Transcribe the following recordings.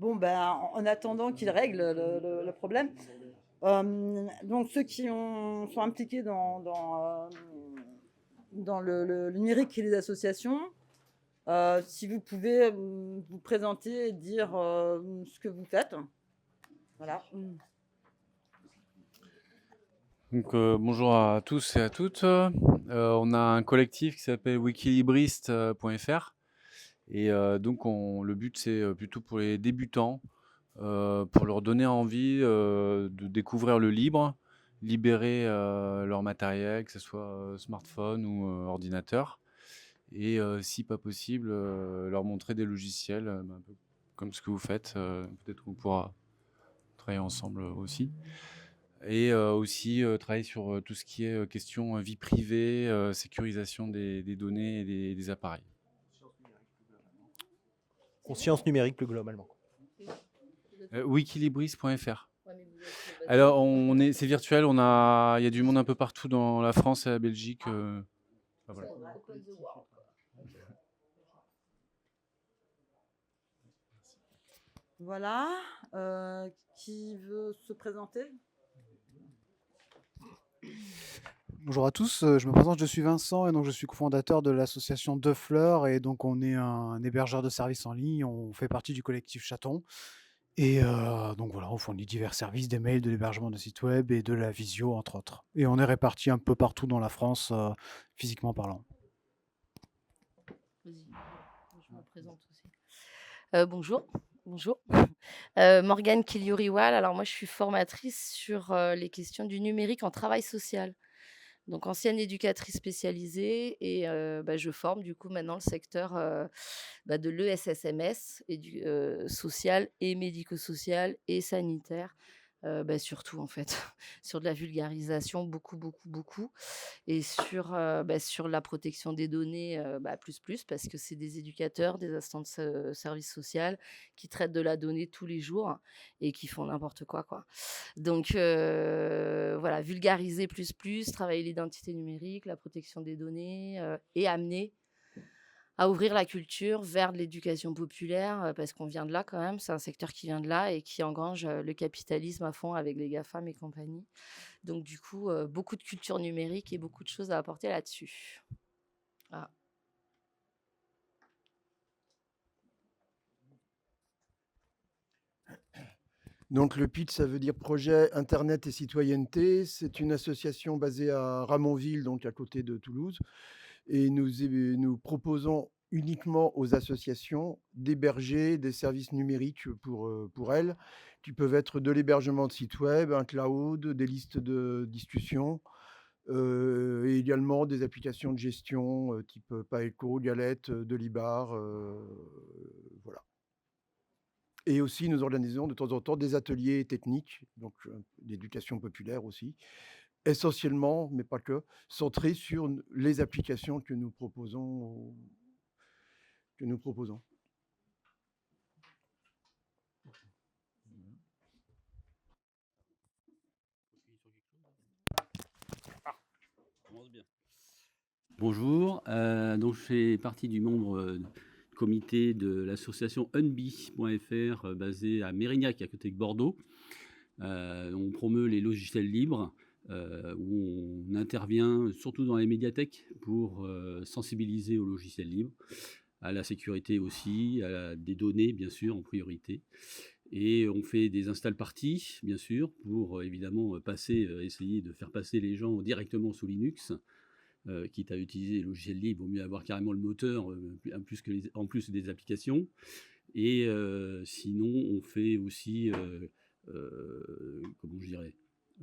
Bon, ben, en attendant qu'ils règlent le problème. Donc ceux qui sont impliqués dans le numérique et les associations, si vous pouvez vous présenter et dire ce que vous faites. Voilà. Donc, bonjour à tous et à toutes. On a un collectif qui s'appelle wikilibriste.fr et donc le but c'est plutôt pour les débutants, pour leur donner envie de découvrir le libre, libérer leur matériel, que ce soit smartphone ou ordinateur, et si pas possible, leur montrer des logiciels, un peu comme ce que vous faites. Peut-être qu'on pourra travailler ensemble aussi. Et aussi travailler sur tout ce qui est question vie privée, sécurisation des données et des appareils. Conscience numérique plus globalement. Wikilibris.fr. Alors c'est virtuel, il y a du monde un peu partout dans la France et la Belgique. Voilà. Voilà. Qui veut se présenter? Bonjour à tous, je me présente, je suis Vincent et donc je suis cofondateur de l'association Deux Fleurs et donc on est un hébergeur de services en ligne, on fait partie du collectif Chaton et donc voilà, on fournit divers services, des mails, de l'hébergement de sites web et de la visio entre autres. Et on est répartis un peu partout dans la France, physiquement parlant. Vas-y, je me présente aussi. Bonjour. Morgane Kilioriwal. Alors moi, je suis formatrice sur les questions du numérique en travail social. Donc ancienne éducatrice spécialisée et je forme du coup maintenant le secteur de l'ESSMS, social et médico-social et sanitaire. Surtout en fait, sur de la vulgarisation, beaucoup et sur la protection des données, plus parce que c'est des éducateurs, des assistants de service social qui traitent de la donnée tous les jours et qui font n'importe quoi, quoi. Donc voilà, vulgariser travailler l'identité numérique, la protection des données, et amener à ouvrir la culture vers de l'éducation populaire, parce qu'on vient de là quand même, c'est un secteur qui vient de là et qui engrange le capitalisme à fond avec les GAFAM et compagnie. Donc du coup, beaucoup de culture numérique et beaucoup de choses à apporter là-dessus. Voilà. Donc le PIT, ça veut dire Projet Internet et Citoyenneté. C'est une association basée à Ramonville, donc à côté de Toulouse. Et nous proposons uniquement aux associations d'héberger des services numériques pour elles, qui peuvent être de l'hébergement de sites web, un cloud, des listes de discussion, et également des applications de gestion type Paeco, Galette, Delibar, voilà. Et aussi, nous organisons de temps en temps des ateliers techniques, donc d'éducation populaire aussi, essentiellement, mais pas que, centrés sur les applications que nous proposons. Bonjour, donc je fais partie du membre comité de l'association unbi.fr basée à Mérignac, à côté de Bordeaux. On promeut les logiciels libres, où on intervient surtout dans les médiathèques pour sensibiliser aux logiciels libres, à la sécurité aussi, à des données bien sûr en priorité. Et on fait des install parties bien sûr pour évidemment essayer de faire passer les gens directement sous Linux. Quitte à utiliser les logiciels libres, il vaut mieux avoir carrément le moteur en plus des applications. Et sinon, on fait aussi, comment je dirais,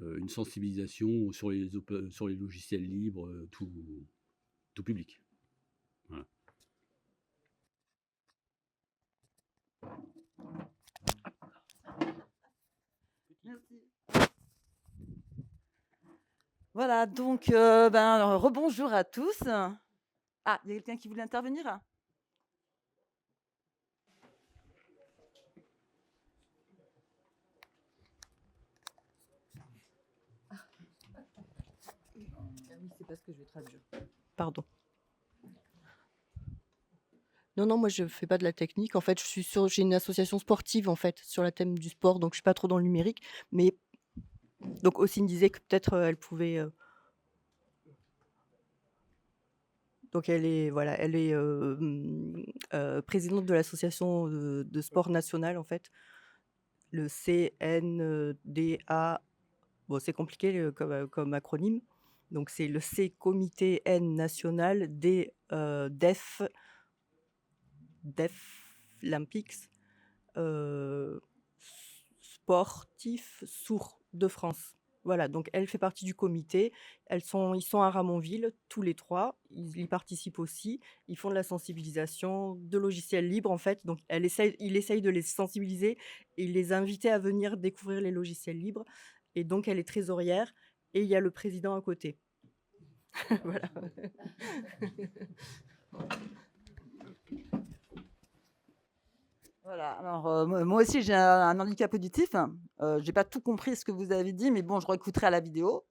une sensibilisation sur les logiciels libres, tout public. Voilà. Merci. Voilà, donc rebonjour à tous. Ah, il y a quelqu'un qui voulait intervenir? Oui, c'est parce que je vais traduire. Pardon. Non, non, moi je fais pas de la technique. En fait, j'ai une association sportive en fait sur le thème du sport, donc je suis pas trop dans le numérique. Mais donc Ossine disait que peut-être elle pouvait. Donc elle est présidente de l'association de sport national en fait, le CNDA. Bon, c'est compliqué comme acronyme. Donc c'est le C Comité N national des Deaflympics sportifs sourds de France. Voilà, donc elle fait partie du comité. Ils sont à Ramonville, tous les 3. Ils y participent aussi. Ils font de la sensibilisation, de logiciels libres, en fait. Donc il essaye de les sensibiliser et les inviter à venir découvrir les logiciels libres. Et donc, elle est trésorière et il y a le président à côté. Voilà. Voilà, alors moi aussi j'ai un handicap auditif. J'ai pas tout compris ce que vous avez dit, mais bon, je réécouterai à la vidéo.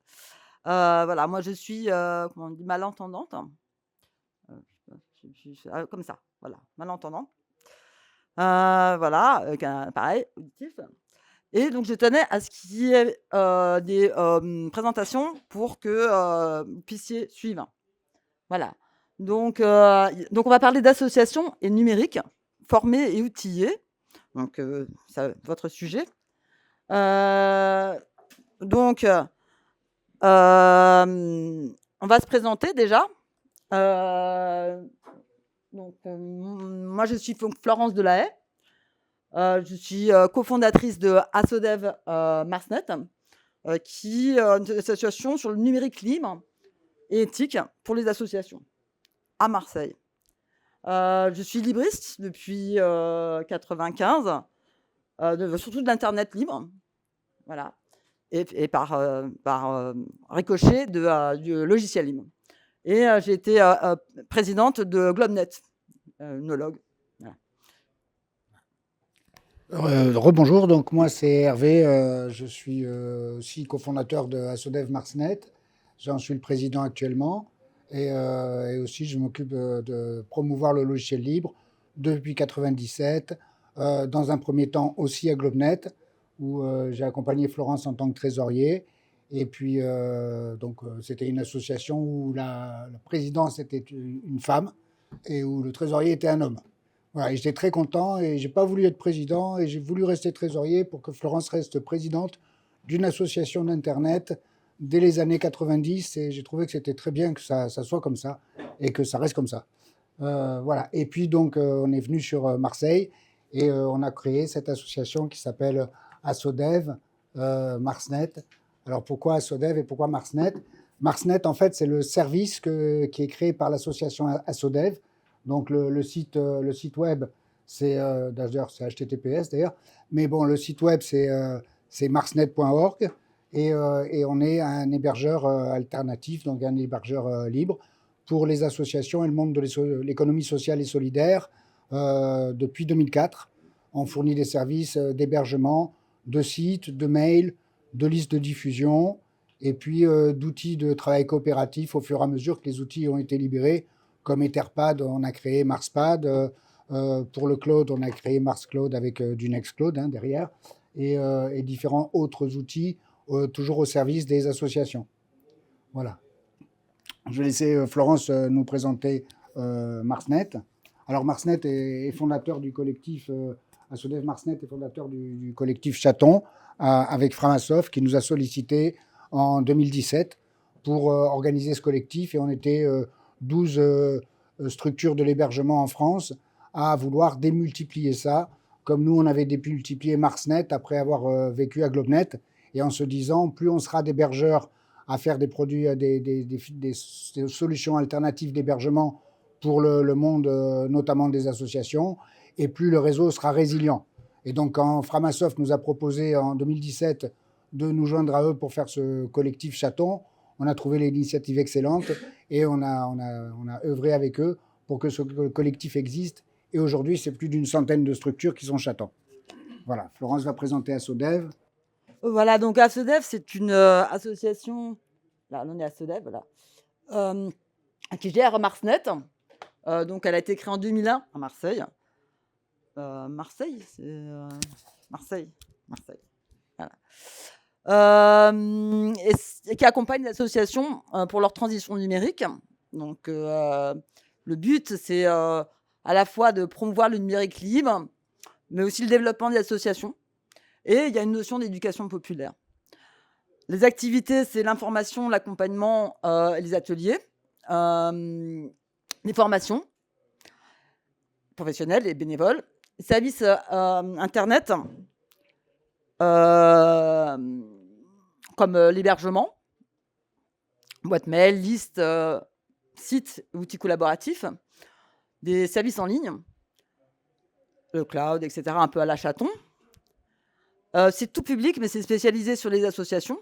Voilà, moi je suis, comment on dit? Malentendante. Comme ça, voilà, malentendante. Voilà, avec un pareil, auditif. Et donc je tenais à ce qu'il y ait, des, présentations pour que, vous puissiez suivre. Voilà. Donc on va parler d'associations et numérique, formés et outillés. Donc c'est votre sujet. Donc on va se présenter déjà. Moi je suis Florence Delahaye. Je suis cofondatrice de Assodev Marsnet, qui est une association sur le numérique libre et éthique pour les associations à Marseille. Je suis libriste depuis 95, surtout de l'internet libre, voilà, et par ricochet du logiciel libre. Et j'ai été présidente de GlobeNet, nologue. Rebonjour, donc moi c'est Hervé, je suis aussi cofondateur de Assodev Marsnet, j'en suis le président actuellement et aussi je m'occupe de promouvoir le logiciel libre depuis 97, dans un premier temps aussi à GlobeNet où j'ai accompagné Florence en tant que trésorier et puis donc c'était une association où la présidence était une femme et où le trésorier était un homme. Voilà, et j'étais très content et j'ai pas voulu être président et j'ai voulu rester trésorier pour que Florence reste présidente d'une association d'Internet dès les années 90 et j'ai trouvé que c'était très bien que ça soit comme ça et que ça reste comme ça. Voilà. Et puis donc on est venu sur Marseille et on a créé cette association qui s'appelle Assodev Marsnet. Alors pourquoi Assodev et pourquoi Marsnet? Marsnet en fait c'est le service qui est créé par l'association Assodev. Donc le site web, c'est d'ailleurs c'est HTTPS d'ailleurs, mais bon le site web c'est marsnet.org et on est un hébergeur alternatif, donc un hébergeur libre pour les associations et le monde de l'économie sociale et solidaire depuis 2004. On fournit des services d'hébergement, de sites, de mails, de listes de diffusion et puis d'outils de travail coopératif au fur et à mesure que les outils ont été libérés. Comme Etherpad, on a créé Marspad. Pour le cloud, on a créé MarsCloud avec du Nextcloud derrière. Et différents autres outils, toujours au service des associations. Voilà. Je vais laisser Florence nous présenter Marsnet. Alors Marsnet est fondateur du collectif, Assodev Marsnet est fondateur du collectif Chaton, avec Framasoft, qui nous a sollicité en 2017 pour organiser ce collectif. Et on était 12 structures de l'hébergement en France à vouloir démultiplier ça, comme nous, on avait démultiplié Marsnet après avoir vécu à GlobeNet, et en se disant, plus on sera d'hébergeurs à faire des produits, des solutions alternatives d'hébergement pour le monde, notamment des associations, et plus le réseau sera résilient. Et donc, quand Framasoft nous a proposé en 2017 de nous joindre à eux pour faire ce collectif Chaton, on a trouvé l'initiative excellente et on a œuvré avec eux pour que ce collectif existe. Et aujourd'hui, c'est plus d'une centaine de structures qui sont Chatons. Voilà, Florence va présenter Assodev. Voilà, donc Assodev, c'est une association, là on est Assodev, voilà, qui gère Marsnet. Donc elle a été créée en 2001 à Marseille. Marseille, c'est Marseille. Voilà. Et qui accompagne l'association pour leur transition numérique. Donc, le but, c'est à la fois de promouvoir le numérique libre, mais aussi le développement des associations. Et il y a une notion d'éducation populaire. Les activités, c'est l'information, l'accompagnement et les ateliers, les formations professionnelles et bénévoles, services Internet, comme l'hébergement, boîte mail, liste, sites, outils collaboratifs, des services en ligne, le cloud, etc., un peu à la chaton. C'est tout public, mais c'est spécialisé sur les associations.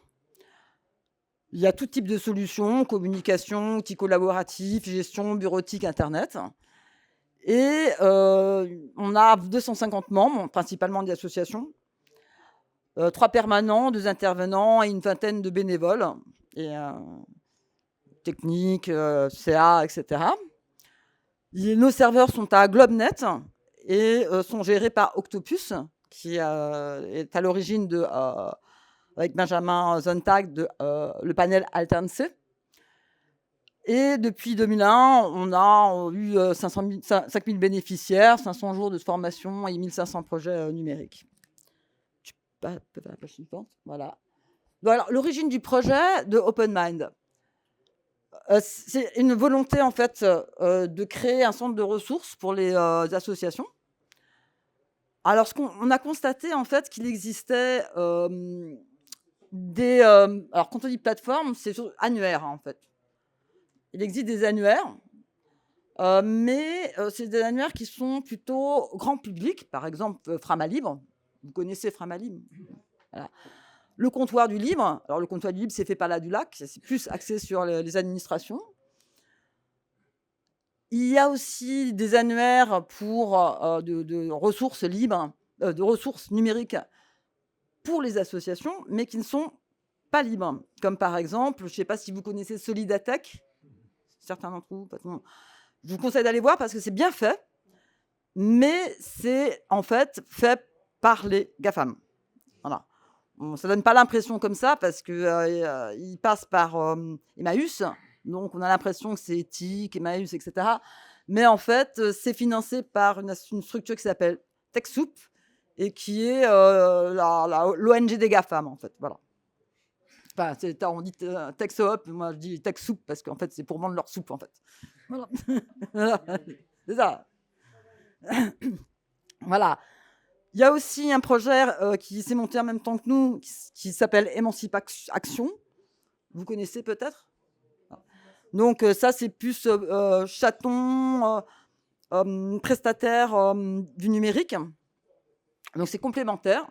Il y a tout type de solutions, communication, outils collaboratifs, gestion, bureautique, Internet. Et on a 250 membres, principalement des associations, 3 permanents, 2 intervenants et une vingtaine de bénévoles, et techniques, CA, etc. Nos serveurs sont à GlobeNet et sont gérés par Octopus, qui est à l'origine de, avec Benjamin Zontag, le panel Alternc. Et depuis 2001, on a eu 5000 bénéficiaires, 500 jours de formation et 1500 projets numériques. Voilà. Alors, l'origine du projet de OpenMind, c'est une volonté en fait de créer un centre de ressources pour les associations. Alors, on a constaté en fait qu'il existait des. Alors, quand on dit plateforme, c'est annuaire en fait. Il existe des annuaires, mais c'est des annuaires qui sont plutôt grand public. Par exemple, Framalibre. Vous connaissez Framalibre. Voilà. Le comptoir du libre. Alors, le comptoir du libre, c'est fait par la Dulac. C'est plus axé sur les administrations. Il y a aussi des annuaires pour de ressources libres, de ressources numériques pour les associations, mais qui ne sont pas libres. Comme par exemple, je ne sais pas si vous connaissez Solidatech. Certains d'entre vous, je vous conseille d'aller voir parce que c'est bien fait, mais c'est en fait fait par les GAFAM. Voilà. Bon, ça ne donne pas l'impression comme ça parce qu'ils passent par Emmaüs, donc on a l'impression que c'est éthique, Emmaüs, etc. Mais en fait, c'est financé par une structure qui s'appelle TechSoup et qui est l'ONG des GAFAM, en fait. Voilà. Enfin, on dit TechSoup, moi je dis TechSoup parce qu'en fait c'est pour vendre leur soupe en fait. Voilà. C'est ça. Voilà. Il y a aussi un projet qui s'est monté en même temps que nous, qui s'appelle Émancipation. Vous connaissez peut-être? Donc ça c'est plus chaton, prestataire du numérique. Donc c'est complémentaire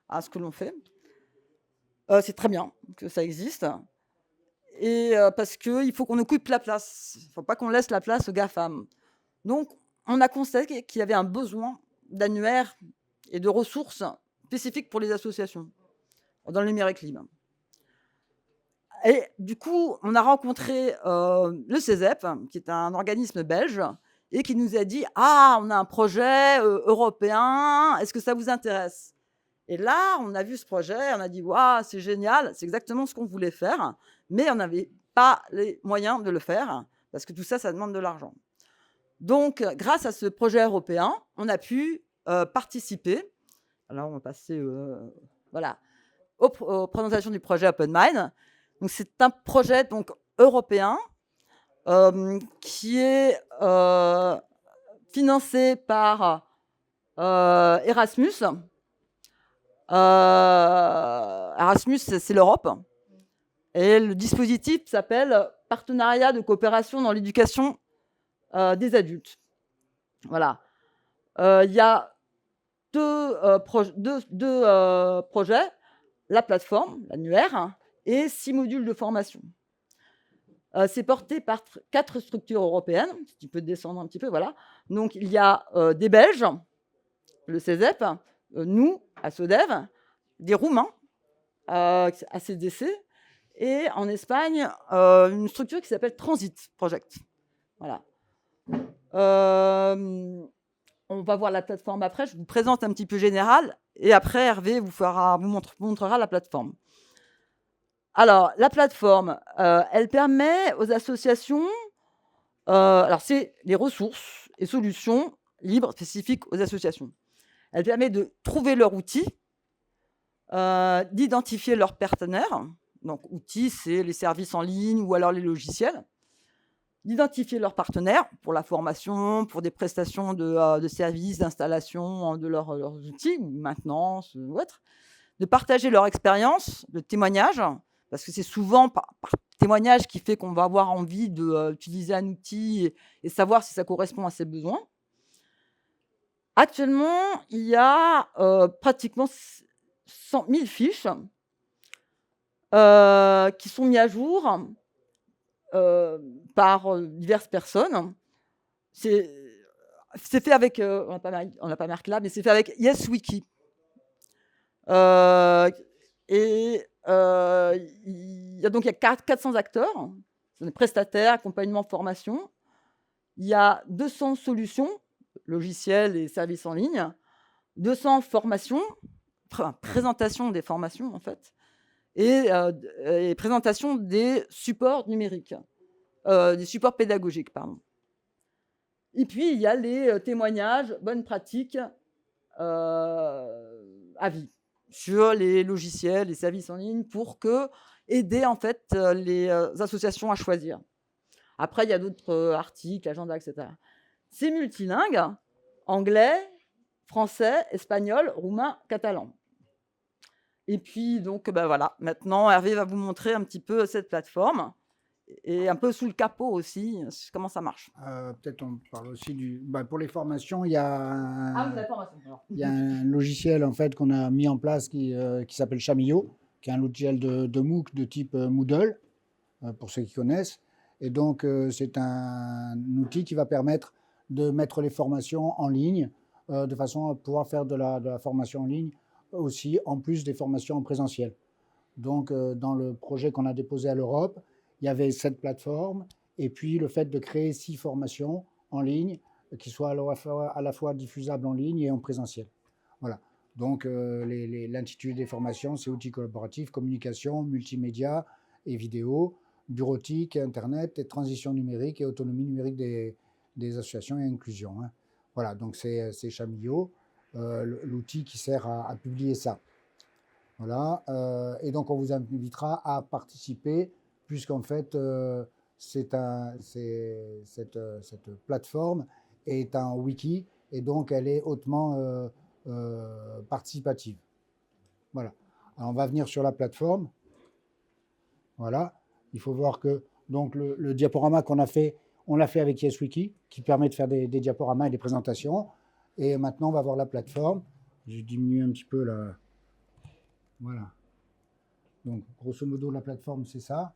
à ce que l'on fait. C'est très bien que ça existe. Et parce qu'il faut qu'on occupe la place. Il ne faut pas qu'on laisse la place aux GAFAM. Donc, on a constaté qu'il y avait un besoin d'annuaires et de ressources spécifiques pour les associations dans le numérique libre. Et du coup, on a rencontré le CESEP, qui est un organisme belge, et qui nous a dit « Ah, on a un projet européen, est-ce que ça vous intéresse ?» Et là, on a vu ce projet, on a dit « Waouh, c'est génial, c'est exactement ce qu'on voulait faire », mais on n'avait pas les moyens de le faire, parce que tout ça, ça demande de l'argent. Donc, grâce à ce projet européen, on a pu participer. Alors, on va passer aux présentations du projet OpenMind. Donc, c'est un projet donc, européen qui est financé par Erasmus. Erasmus, c'est l'Europe. Et le dispositif s'appelle Partenariat de coopération dans l'éducation des adultes. Voilà. Il y a deux projets, la plateforme, l'annuaire, et 6 modules de formation. C'est porté par 4 structures européennes. Tu peux descendre un petit peu, voilà. Donc, il y a des Belges, le CESEP, nous, à SODEV, des Roumains, ACDC, et en Espagne, une structure qui s'appelle Transit Project. Voilà. On va voir la plateforme après. Je vous présente un petit peu général et après, Hervé vous montrera la plateforme. Alors, la plateforme, elle permet aux associations, alors c'est les ressources et solutions libres spécifiques aux associations. Elle permet de trouver leur outil, d'identifier leurs partenaires. Donc, outils, c'est les services en ligne ou alors les logiciels. D'identifier leurs partenaires pour la formation, pour des prestations de services, d'installation de leurs outils, ou maintenance ou autre. De partager leur expérience, de témoignages, parce que c'est souvent par témoignage qui fait qu'on va avoir envie d'utiliser un outil et savoir si ça correspond à ses besoins. Actuellement, il y a pratiquement 100 000 fiches qui sont mises à jour par diverses personnes. C'est fait avec, on n'a pas marqué là, mais c'est fait avec YesWiki. Il y a 400 acteurs, des prestataires, accompagnement, formation. Il y a 200 solutions, logiciels et services en ligne, 200 formations, présentation des formations en fait, et présentation des supports numériques, des supports pédagogiques, pardon. Et puis, il y a les témoignages, bonnes pratiques, avis sur les logiciels, les services en ligne, pour aider en fait les associations à choisir. Après, il y a d'autres articles, agenda, etc. C'est multilingue, anglais, français, espagnol, roumain, catalan. Et puis, donc, voilà, maintenant, Hervé va vous montrer un petit peu cette plateforme et un peu sous le capot aussi, comment ça marche. Peut-être on parle aussi pour les formations, il y a la formation, alors. il y a un logiciel en fait qu'on a mis en place qui s'appelle Chamillo, qui est un logiciel de MOOC de type Moodle, pour ceux qui connaissent. Et donc, c'est un outil qui va permettre de mettre les formations en ligne, de façon à pouvoir faire de la formation en ligne aussi, en plus des formations en présentiel. Donc, dans le projet qu'on a déposé à l'Europe, il y avait cette plateforme et puis le fait de créer 6 formations en ligne qui soient à la fois diffusables en ligne et en présentiel. Voilà. Donc, l'intitulé des formations, c'est outils collaboratifs, communication, multimédia et vidéo, bureautique, Internet, et transition numérique et autonomie numérique des associations et inclusion. Hein. Voilà, donc c'est Chamillo, l'outil qui sert à publier ça. Voilà, et donc on vous invitera à participer, puisqu'en fait, cette plateforme est un wiki, et donc elle est hautement participative. Voilà, alors on va venir sur la plateforme. Voilà, il faut voir que donc le diaporama qu'on a fait, on l'a fait avec YesWiki, qui permet de faire des diaporamas et des présentations. Et maintenant, on va voir la plateforme. J'ai diminué un petit peu la... Voilà. Donc, grosso modo, la plateforme, c'est ça.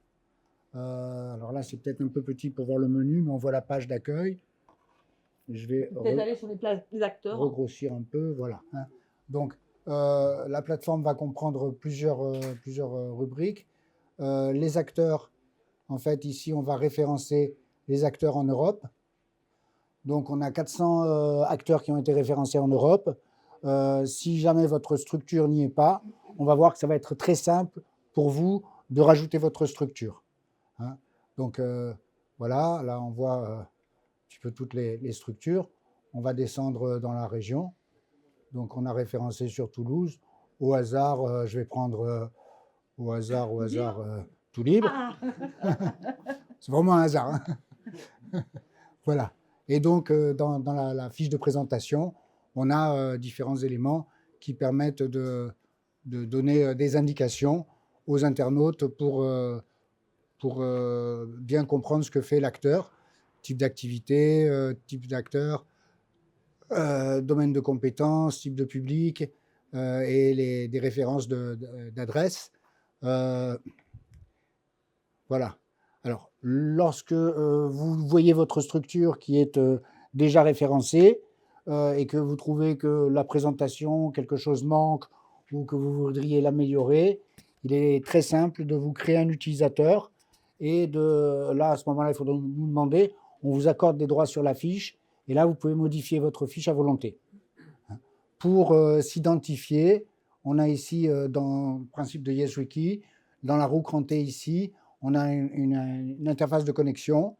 Alors là, c'est peut-être un peu petit pour voir le menu, mais on voit la page d'accueil. Je vais peut-être aller sur les acteurs. Regrossir un peu, voilà. Hein. Donc, la plateforme va comprendre plusieurs rubriques. Les acteurs, en fait, ici, on va référencer les acteurs en Europe. Donc, on a 400 acteurs qui ont été référencés en Europe. Si jamais votre structure n'y est pas, on va voir que ça va être très simple pour vous de rajouter votre structure. Hein. Donc, voilà, là, on voit un petit peu toutes les structures. On va descendre dans la région. Donc, on a référencé sur Toulouse. Au hasard, je vais prendre au hasard tout libre. C'est vraiment un hasard. Hein. Voilà. Et donc, dans la fiche de présentation, on a différents éléments qui permettent de donner des indications aux internautes pour bien comprendre ce que fait l'acteur, type d'activité, type d'acteur, domaine de compétences, type de public et des références d'adresse. Voilà. Alors, lorsque vous voyez votre structure qui est déjà référencée et que vous trouvez que la présentation, quelque chose manque ou que vous voudriez l'améliorer, il est très simple de vous créer un utilisateur et là, à ce moment-là, il faudra nous demander, on vous accorde des droits sur la fiche Et là, vous pouvez modifier votre fiche à volonté. Pour s'identifier, on a ici, dans le principe de YesWiki, dans la roue crantée ici, on a une interface de connexion.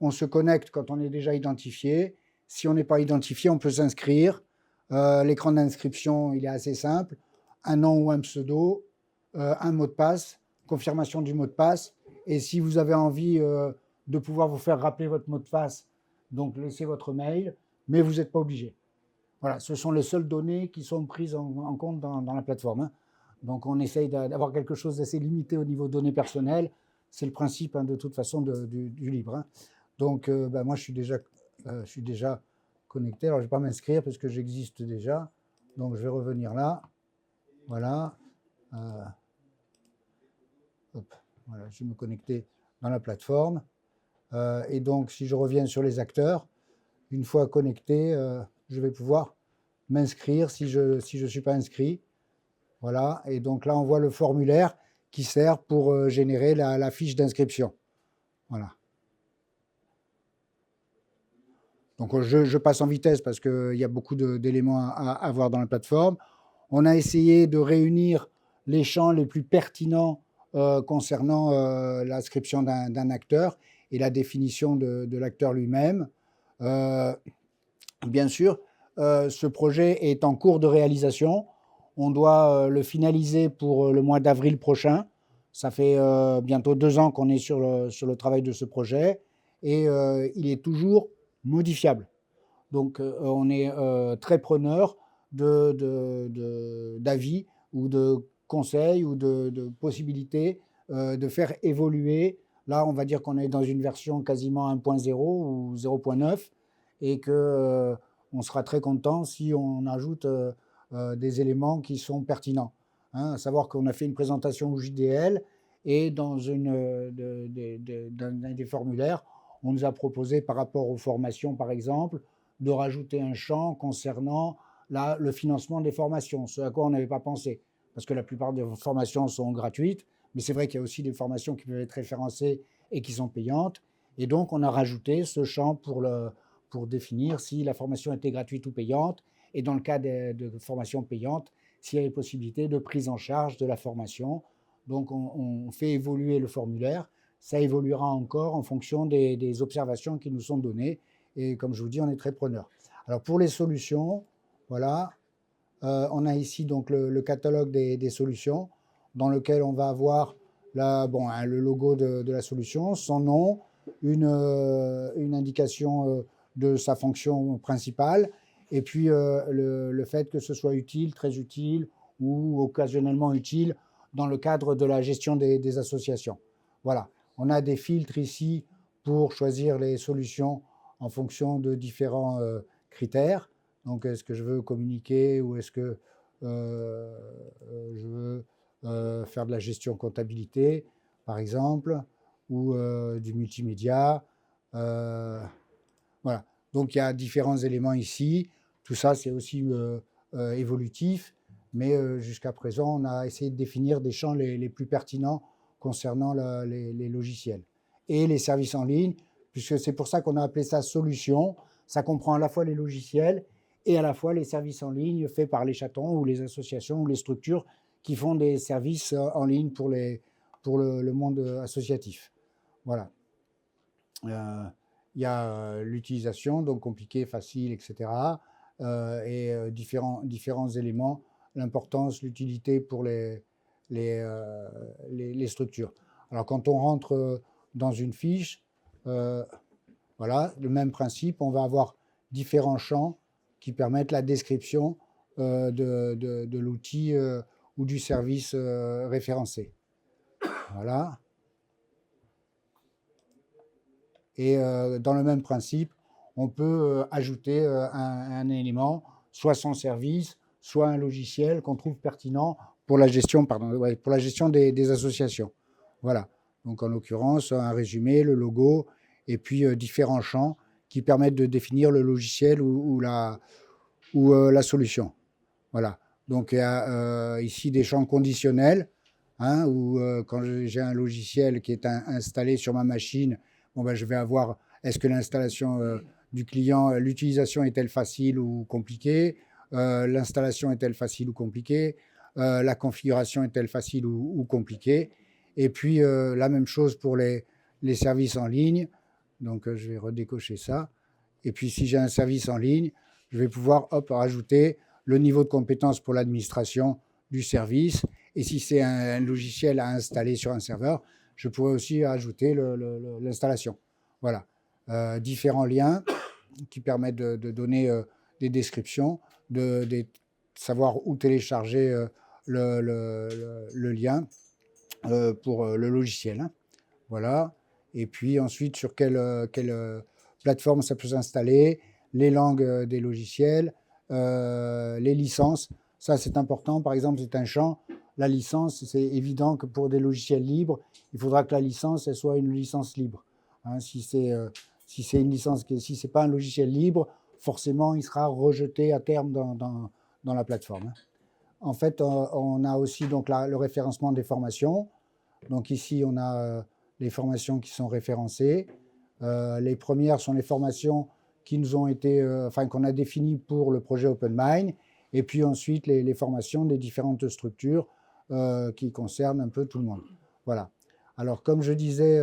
On se connecte quand on est déjà identifié. Si on n'est pas identifié, on peut s'inscrire. L'écran d'inscription, il est assez simple. Un nom ou un pseudo, un mot de passe, confirmation du mot de passe. Et si vous avez envie de pouvoir vous faire rappeler votre mot de passe, donc laissez votre mail, mais vous n'êtes pas obligé. Voilà, ce sont les seules données qui sont prises en compte dans la plateforme, hein. Donc on essaye d'avoir quelque chose d'assez limité au niveau données personnelles. C'est le principe, hein, de toute façon du libre, hein. Donc moi je suis déjà connecté. Alors je ne vais pas m'inscrire parce que j'existe déjà. Donc je vais revenir là. Voilà. Voilà, je vais me connecter dans la plateforme. Et donc si je reviens sur les acteurs, une fois connecté, je vais pouvoir m'inscrire si je suis pas inscrit. Voilà, et donc là on voit le formulaire qui sert pour générer la fiche d'inscription. Voilà. Donc je passe en vitesse parce qu'il y a beaucoup d'éléments à voir dans la plateforme. On a essayé de réunir les champs les plus pertinents concernant l'inscription d'un acteur et la définition de l'acteur lui-même. Bien sûr, ce projet est en cours de réalisation. On doit le finaliser pour le mois d'avril prochain. Ça fait bientôt 2 ans qu'on est sur le travail de ce projet et il est toujours modifiable. Donc on est très preneur d'avis ou de conseils ou de possibilités de faire évoluer. Là, on va dire qu'on est dans une version quasiment 1.0 ou 0.9 et qu'on sera très content si on ajoute des éléments qui sont pertinents. Hein, à savoir qu'on a fait une présentation au JDL et dans des formulaires, on nous a proposé par rapport aux formations, par exemple, de rajouter un champ concernant le financement des formations, ce à quoi on n'avait pas pensé, parce que la plupart des formations sont gratuites, mais c'est vrai qu'il y a aussi des formations qui peuvent être référencées et qui sont payantes, et donc on a rajouté ce champ pour définir si la formation était gratuite ou payante, et dans le cas de formations payantes, s'il y avait possibilité de prise en charge de la formation. Donc on fait évoluer le formulaire, ça évoluera encore en fonction des observations qui nous sont données, et comme je vous dis, on est très preneur. Alors pour les solutions, voilà, on a ici donc le catalogue des solutions, dans lequel on va avoir le logo de la solution, son nom, une indication de sa fonction principale, et puis le fait que ce soit utile, très utile ou occasionnellement utile dans le cadre de la gestion des associations. Voilà, on a des filtres ici pour choisir les solutions en fonction de différents critères. Donc, est-ce que je veux communiquer ou est-ce que je veux faire de la gestion comptabilité, par exemple, ou du multimédia. Voilà. Donc, il y a différents éléments ici. Tout ça, c'est aussi évolutif. Mais jusqu'à présent, on a essayé de définir des champs les plus pertinents concernant les logiciels et les services en ligne, puisque c'est pour ça qu'on a appelé ça solution. Ça comprend à la fois les logiciels et à la fois les services en ligne faits par les chatons ou les associations ou les structures qui font des services en ligne pour le monde associatif. Voilà. Il y a l'utilisation, donc compliqué, facile, etc. Et différents éléments, l'importance, l'utilité pour les structures. Alors quand on rentre dans une fiche, voilà, le même principe, on va avoir différents champs qui permettent la description de l'outil ou du service référencé. Voilà. Et dans le même principe, on peut ajouter un élément, soit son service, soit un logiciel qu'on trouve pertinent pour la gestion, des associations. Voilà. Donc en l'occurrence, un résumé, le logo, et puis différents champs qui permettent de définir le logiciel ou la solution. Voilà. Donc il y a ici des champs conditionnels, hein, où quand j'ai un logiciel qui est installé sur ma machine, je vais avoir, est-ce que l'installation du client, l'utilisation est-elle facile ou compliquée, l'installation est-elle facile ou compliquée, la configuration est-elle facile ou compliquée. Et puis la même chose pour les services en ligne. Donc je vais redécocher ça. Et puis si j'ai un service en ligne, je vais pouvoir rajouter le niveau de compétence pour l'administration du service. Et si c'est un logiciel à installer sur un serveur, je pourrais aussi ajouter l'installation. Voilà. Différents liens qui permettent de donner des descriptions, de savoir où télécharger le lien pour le logiciel. Hein. Voilà. Et puis ensuite, sur quelle plateforme ça peut s'installer, les langues des logiciels, les licences. Ça, c'est important. Par exemple, c'est un champ. La licence, c'est évident que pour des logiciels libres, il faudra que la licence elle soit une licence libre. Hein, si c'est une licence, si c'est pas un logiciel libre, forcément, il sera rejeté à terme dans la plateforme. Hein. En fait, on a aussi donc le référencement des formations. Donc ici, on a les formations qui sont référencées. Les premières sont les formations qui nous ont été, qu'on a définies pour le projet OpenMind. Et puis ensuite, les formations des différentes structures qui concernent un peu tout le monde. Voilà. Alors, comme je disais,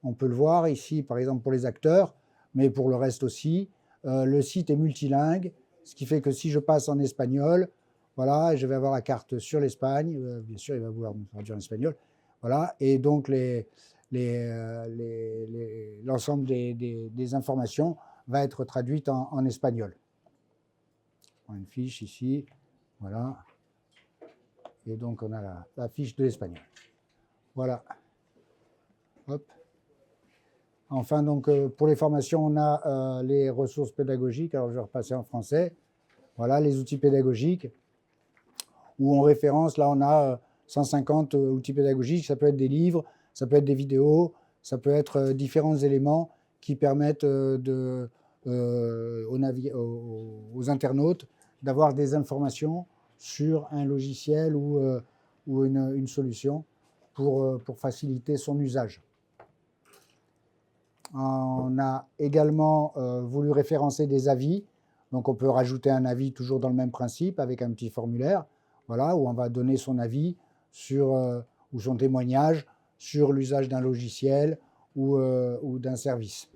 on peut le voir ici, par exemple, pour les acteurs, mais pour le reste aussi, le site est multilingue, ce qui fait que si je passe en espagnol, voilà, je vais avoir la carte sur l'Espagne. Bien sûr, il va vouloir me traduire en espagnol. Voilà. Et donc, l'ensemble des informations va être traduite en espagnol. On a une fiche ici, voilà. Et donc, on a la fiche de l'espagnol. Voilà. Hop. Enfin, donc, pour les formations, on a les ressources pédagogiques. Alors, je vais repasser en français. Voilà, les outils pédagogiques, où on référence, là, on a 150 outils pédagogiques. Ça peut être des livres, ça peut être des vidéos, ça peut être différents éléments qui permettent aux internautes d'avoir des informations sur un logiciel ou une solution pour faciliter son usage. On a également voulu référencer des avis. Donc on peut rajouter un avis toujours dans le même principe avec un petit formulaire, voilà, où on va donner son avis sur, ou son témoignage sur l'usage d'un logiciel ou d'un service.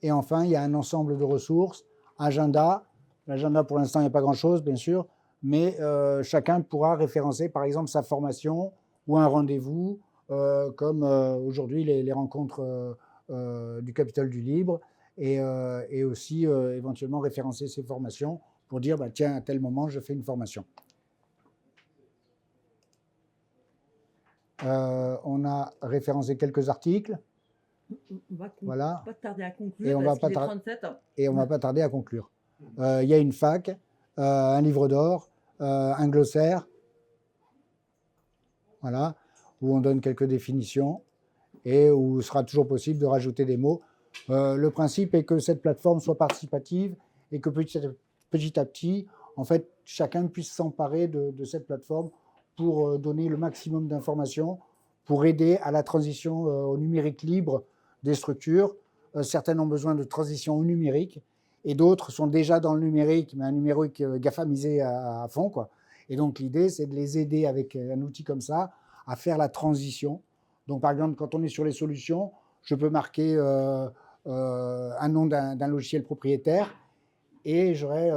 Et enfin, il y a un ensemble de ressources, agenda. L'agenda, pour l'instant, il n'y a pas grand-chose, bien sûr, mais chacun pourra référencer, par exemple, sa formation ou un rendez-vous, comme aujourd'hui les rencontres du Capitole du Libre, et aussi éventuellement référencer ses formations pour dire, bah, tiens, à tel moment, je fais une formation. On a référencé quelques articles. Voilà. Pas tarder à conclure. Et on va pas tarder à conclure. Il y a une FAQ, un livre d'or, un glossaire, voilà, où on donne quelques définitions et où il sera toujours possible de rajouter des mots. Le principe est que cette plateforme soit participative et que petit à petit, en fait, chacun puisse s'emparer de cette plateforme pour donner le maximum d'informations, pour aider à la transition au numérique libre des structures. Certaines ont besoin de transition au numérique et d'autres sont déjà dans le numérique, mais un numérique GAFAmisé à fond, quoi. Et donc l'idée, c'est de les aider avec un outil comme ça à faire la transition. Donc par exemple, quand on est sur les solutions, je peux marquer un nom d'un logiciel propriétaire et j'aurai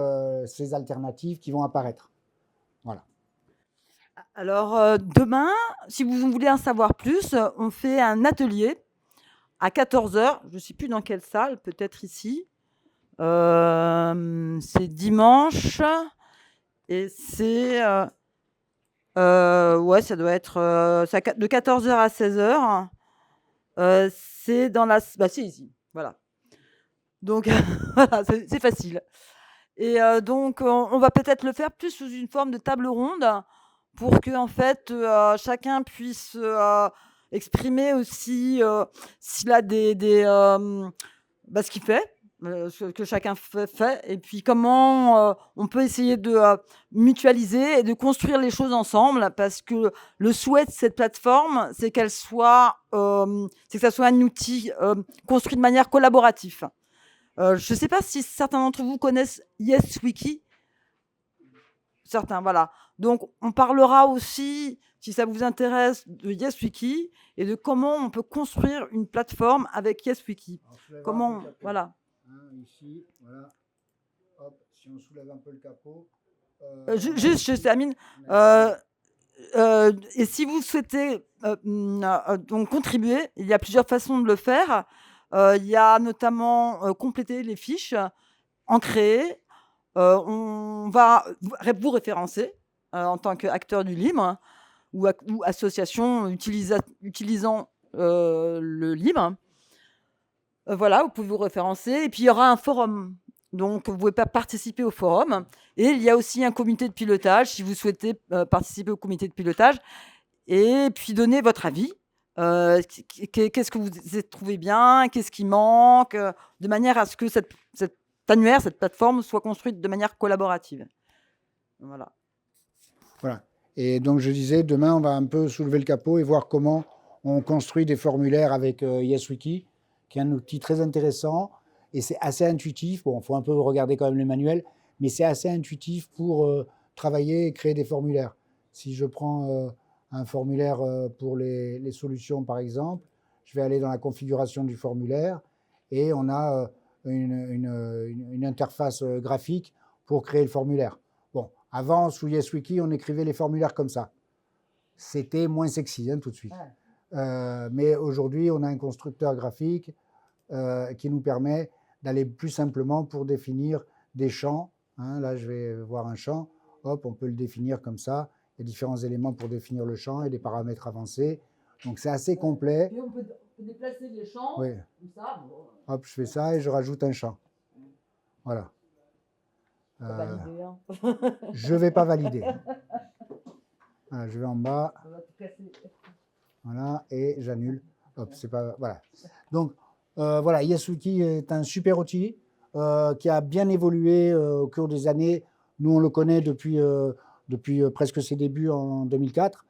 ces alternatives qui vont apparaître. Voilà. Alors, demain, si vous voulez en savoir plus, on fait un atelier à 14h. Je ne sais plus dans quelle salle, peut-être ici. C'est dimanche. Et c'est... ouais, ça doit être de 14h à 16h. C'est dans la... Bah, c'est ici, voilà. Donc, voilà, c'est facile. Et donc, on va peut-être le faire plus sous une forme de table ronde pour que, en fait, chacun puisse exprimer aussi s'il a ce qu'il fait, ce que chacun fait et puis comment, on peut essayer de, mutualiser et de construire les choses ensemble. Parce que le souhait de cette plateforme, c'est qu'elle soit, c'est que ça soit un outil, construit de manière collaborative. Je ne sais pas si certains d'entre vous connaissent YesWiki? Certains, voilà. Donc on parlera aussi, si ça vous intéresse, de YesWiki et de comment on peut construire une plateforme avec YesWiki. Alors, soulève un peu Comment le capot. voilà. Ici, voilà. Hop, si on soulève un peu le capot. Juste, je termine. Et si vous souhaitez donc contribuer, il y a plusieurs façons de le faire. Il y a notamment compléter les fiches, en créer. On va vous référencer en tant qu'acteur du libre ou association utilisant le libre. Voilà, vous pouvez vous référencer. Et puis, il y aura un forum. Donc, vous pouvez pas participer au forum. Et il y a aussi un comité de pilotage, si vous souhaitez participer au comité de pilotage. Et puis, donner votre avis. Qu'est-ce que vous avez trouvé bien? Qu'est-ce qui manque? De manière à ce que cet annuaire, cette plateforme, soit construite de manière collaborative. Voilà. Voilà. Et donc, je disais, demain, on va un peu soulever le capot et voir comment on construit des formulaires avec YesWiki, qui est un outil très intéressant. Et c'est assez intuitif. Bon, il faut un peu regarder quand même les manuels, mais c'est assez intuitif pour travailler et créer des formulaires. Si je prends un formulaire pour les solutions, par exemple, je vais aller dans la configuration du formulaire et on a une interface graphique pour créer le formulaire. Bon, avant, sous YesWiki, on écrivait les formulaires comme ça. C'était moins sexy, tout de suite. Mais aujourd'hui, on a un constructeur graphique qui nous permet d'aller plus simplement pour définir des champs. Là, je vais voir un champ. Hop, on peut le définir comme ça. Il y a différents éléments pour définir le champ et des paramètres avancés. Donc, c'est assez complet. Et on peut déplacer les champs. Oui. Comme ça. Bon. Hop, je fais ça et je rajoute un champ. Voilà. Valider, hein. Je ne vais pas valider. Voilà, je vais en bas. Ça va tout casser. Voilà, et j'annule. Hop, c'est pas. Voilà. Donc, voilà, YesWiki est un super outil qui a bien évolué au cours des années. Nous, on le connaît depuis presque ses débuts en 2004.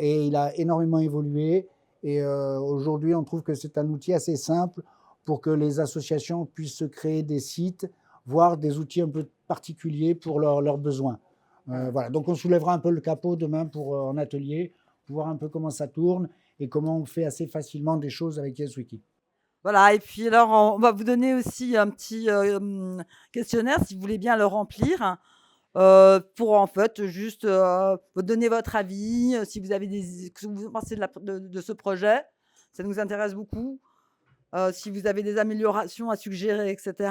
Et il a énormément évolué. Et aujourd'hui, on trouve que c'est un outil assez simple pour que les associations puissent créer des sites, voire des outils un peu particuliers pour leurs besoins. Voilà. Donc, on soulèvera un peu le capot demain en atelier, pour voir un peu comment ça tourne et comment on fait assez facilement des choses avec YesWiki. Voilà, et puis alors, on va vous donner aussi un petit questionnaire, si vous voulez bien le remplir, pour en fait juste donner votre avis, si vous avez ce que vous pensez de ce projet, ça nous intéresse beaucoup, si vous avez des améliorations à suggérer, etc.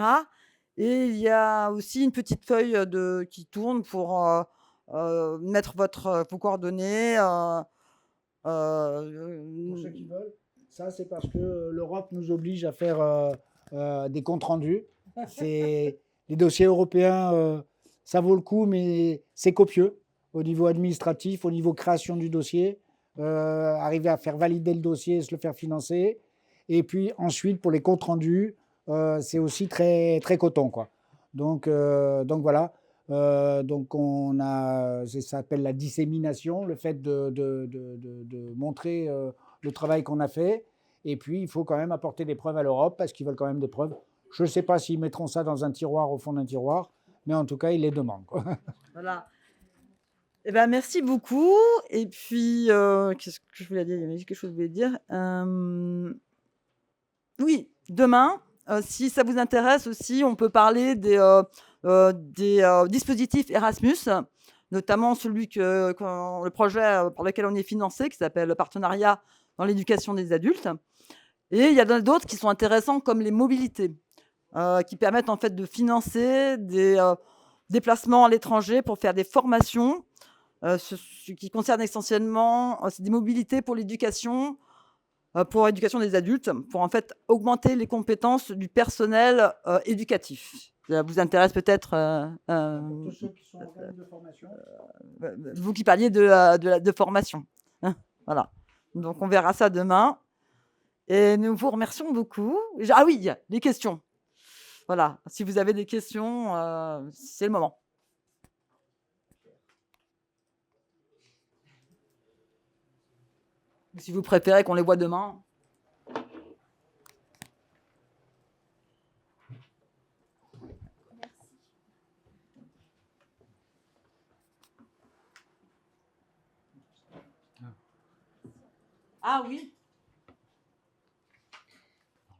Et il y a aussi une petite feuille qui tourne pour mettre vos coordonnées. Pour ceux qui veulent, ça c'est parce que l'Europe nous oblige à faire des comptes rendus. Les dossiers européens, ça vaut le coup, mais c'est copieux au niveau administratif, au niveau création du dossier, arriver à faire valider le dossier et se le faire financer. Et puis ensuite, pour les comptes rendus, c'est aussi très, très coton, quoi. Donc voilà. Donc ça s'appelle la dissémination, le fait de montrer le travail qu'on a fait. Et puis, il faut quand même apporter des preuves à l'Europe parce qu'ils veulent quand même des preuves. Je ne sais pas s'ils mettront ça dans un tiroir, au fond d'un tiroir, mais en tout cas, ils les demandent, quoi. Voilà. Eh ben, merci beaucoup. Et puis, qu'est-ce que je voulais dire? Il y avait quelque chose que je voulais dire. Oui, demain, si ça vous intéresse aussi, on peut parler des dispositifs Erasmus, notamment le projet pour lequel on est financé, qui s'appelle le partenariat dans l'éducation des adultes. Et il y en a d'autres qui sont intéressants, comme les mobilités, qui permettent en fait de financer des déplacements à l'étranger pour faire des formations, ce qui concerne essentiellement des mobilités pour l'éducation. Pour l'éducation des adultes, pour en fait augmenter les compétences du personnel éducatif. Ça vous intéresse peut-être Tous ceux qui sont en termes de formation. Vous qui parliez de formation. Hein, voilà. Donc on verra ça demain. Et nous vous remercions beaucoup. Ah oui, les questions. Voilà, si vous avez des questions, c'est le moment. Si vous préférez qu'on les voit demain. Ah oui.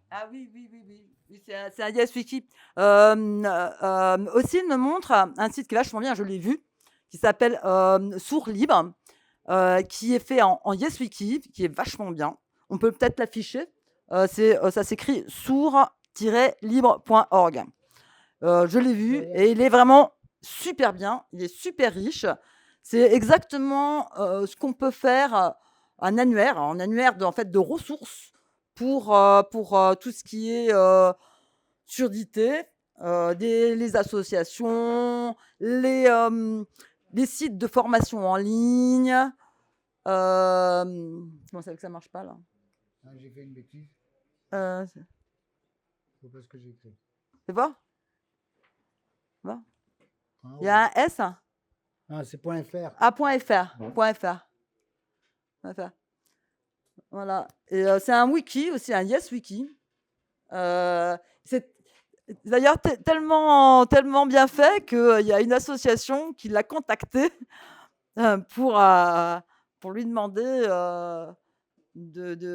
Ah oui, oui, oui, oui. Oui, c'est un Yes Wiki. Aussi, il me montre un site qui est vachement bien, je l'ai vu, qui s'appelle Sourds Libre, qui est fait en Yes Wiki, qui est vachement bien. On peut peut-être l'afficher. Ça s'écrit sourds-libre.org. Je l'ai vu et il est vraiment super bien. Il est super riche. C'est exactement ce qu'on peut faire, un annuaire en fait, de ressources pour tout ce qui est surdité, les associations, les sites de formation en ligne. Comment ça fait que ça marche pas là? Ah, j'ai fait une bêtise. C'est pas ce que j'ai écrit. C'est pas? Bon. Ah, Il y a un S? Ah, c'est .fr. Ah, .fr. Voilà. Et c'est un wiki aussi, un Yes Wiki. C'est d'ailleurs tellement bien fait qu'il y a une association qui l'a contacté pour lui demander de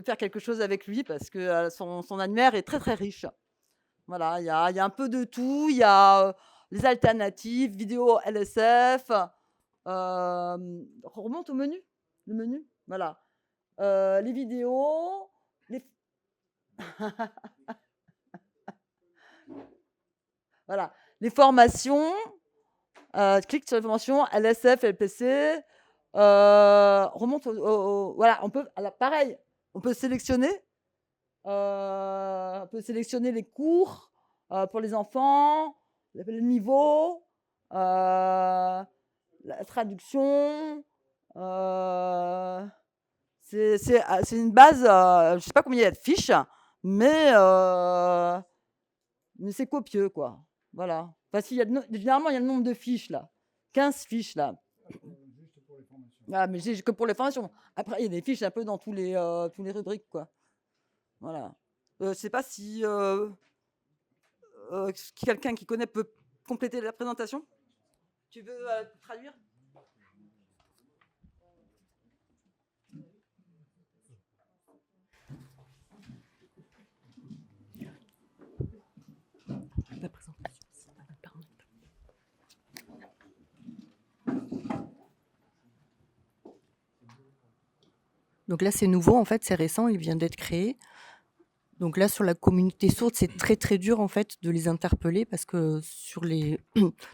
faire quelque chose avec lui parce que son annuaire est très très riche. Voilà, il y a un peu de tout. Il y a les alternatives, vidéos LSF. On remonte au menu. Le menu, voilà. Les vidéos, les... voilà, les formations. Clique sur les formations LSF, LPC. Remonte voilà, on peut. Alors, pareil, on peut sélectionner. On peut sélectionner les cours pour les enfants, le niveau, la traduction. C'est une base, je ne sais pas combien il y a de fiches, mais c'est copieux, quoi. Voilà. Enfin, généralement, il y a le nombre de fiches, là. 15 fiches, là. Juste pour les formations. Ah, mais j'ai que pour les formations. Après, il y a des fiches un peu dans tous les rubriques, quoi. Voilà. Je ne sais pas si quelqu'un qui connaît peut compléter la présentation. Tu veux traduire? La présentation, ça va me permettre. Donc là, c'est nouveau, en fait, c'est récent, il vient d'être créé. Donc là, sur la communauté sourde, c'est très très dur en fait de les interpeller parce que sur les,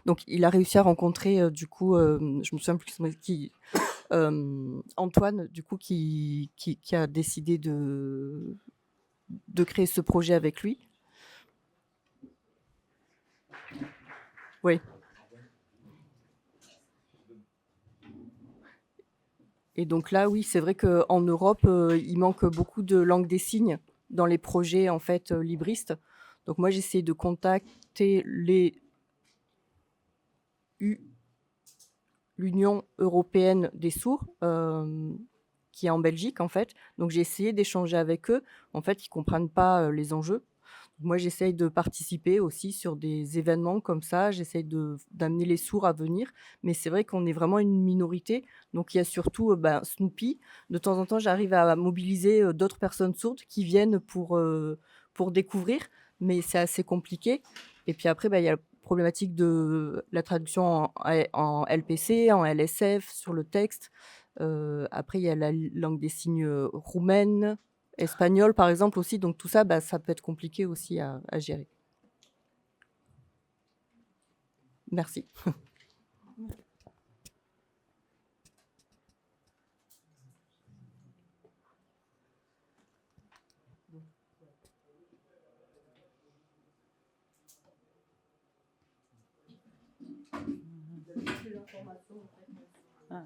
donc il a réussi à rencontrer du coup, je me souviens plus qui, Antoine, du coup, qui a décidé de créer ce projet avec lui. Oui. Et donc là, oui, c'est vrai qu'en Europe, il manque beaucoup de langue des signes dans les projets en fait libristes. Donc moi, j'essaie de contacter l'Union européenne des sourds, qui est en Belgique en fait. Donc j'ai essayé d'échanger avec eux. En fait, ils comprennent pas les enjeux. Moi, j'essaye de participer aussi sur des événements comme ça. J'essaye d'amener les sourds à venir. Mais c'est vrai qu'on est vraiment une minorité. Donc, il y a surtout Snoopy. De temps en temps, j'arrive à mobiliser d'autres personnes sourdes qui viennent pour découvrir. Mais c'est assez compliqué. Et puis après, il y a la problématique de la traduction en LPC, en LSF, sur le texte. Après, il y a la langue des signes roumaine, espagnol par exemple aussi, donc tout ça, ça peut être compliqué aussi à gérer. Merci. Ah.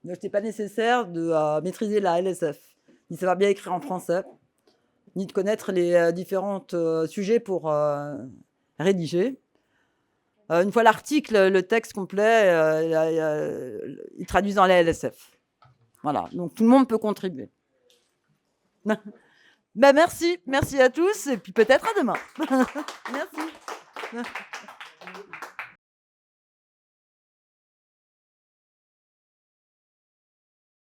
Ce n'est pas nécessaire de maîtriser la LSF, ni savoir bien écrire en français, ni de connaître les différents sujets pour rédiger. Une fois l'article, le texte complet, il traduit dans la LSF. Voilà, donc tout le monde peut contribuer. Ben, merci à tous, et puis peut-être à demain. Merci.